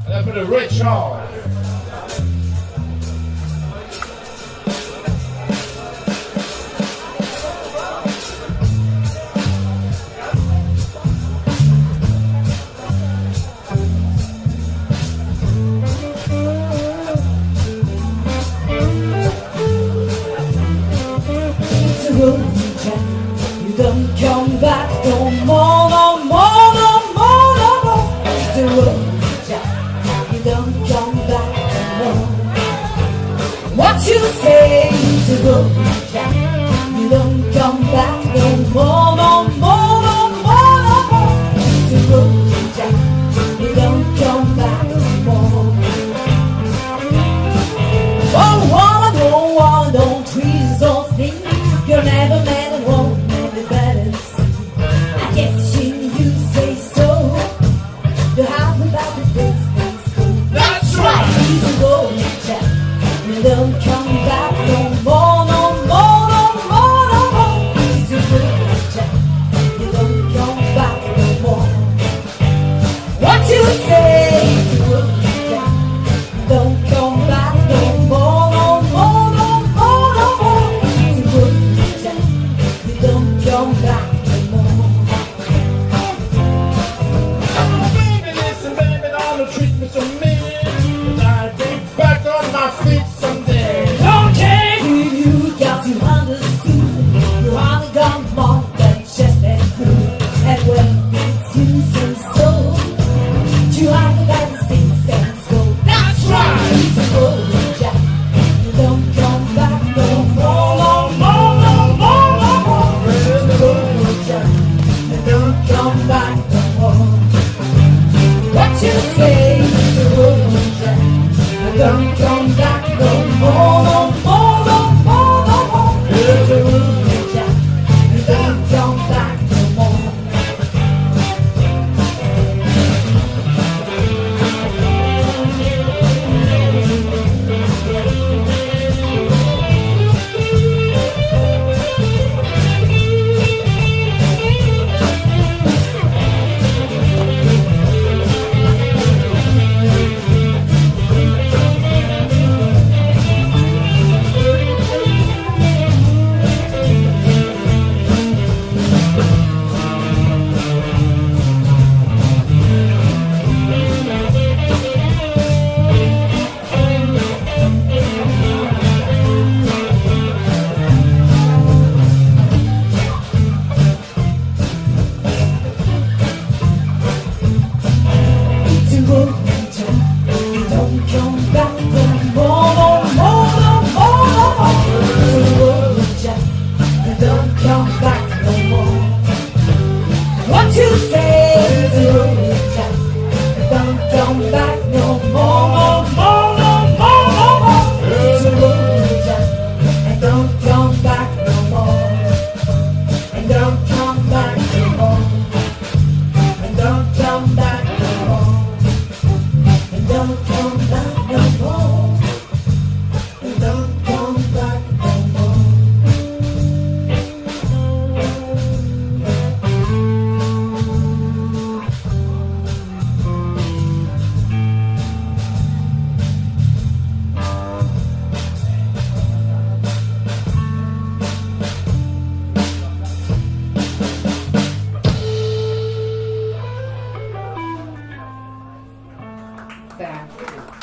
And then put a Ray Charles. You don't come back no more, no more, no more, no more. It's the road, Jack. You don't come back no more. What you say is the road, Jack. You don't come back no more, no more, no more, no more. It's the road, Jack. You don't come back no more. Oh, don't twist those things. You're never met and won't never better see. I guess you say so. You haven't about the things go. That's right. Easy going, Jack. You don't come back no more, no more, no more, no more. Easy going, Jack. You don't come back no more. What you say is good, Jack. You don't come back no more, no more, no more, no more. Easy good. Come back no more. Baby, listen, baby, don't treat me so mean. I'll be back on my feet someday. Okay, you got to understand. You haven't got more than just that good. And when it's you say so, you haven't got the things that go. That's right. Easy going, Jack. You don't come back no more, no more, no more, no more. You don't come back no more. What you say is the road, Jack. You don't come back no more, no more, no more, no more. It's the road, Jack. You don't come back no more. What you say is the road, Jack. Don't come back no more, no more, no more, no more. It's the road, Jack. And don't come back no more. And don't come back no more. And don't come back no more. And don't come back no more. And don't come back no more. Thank you.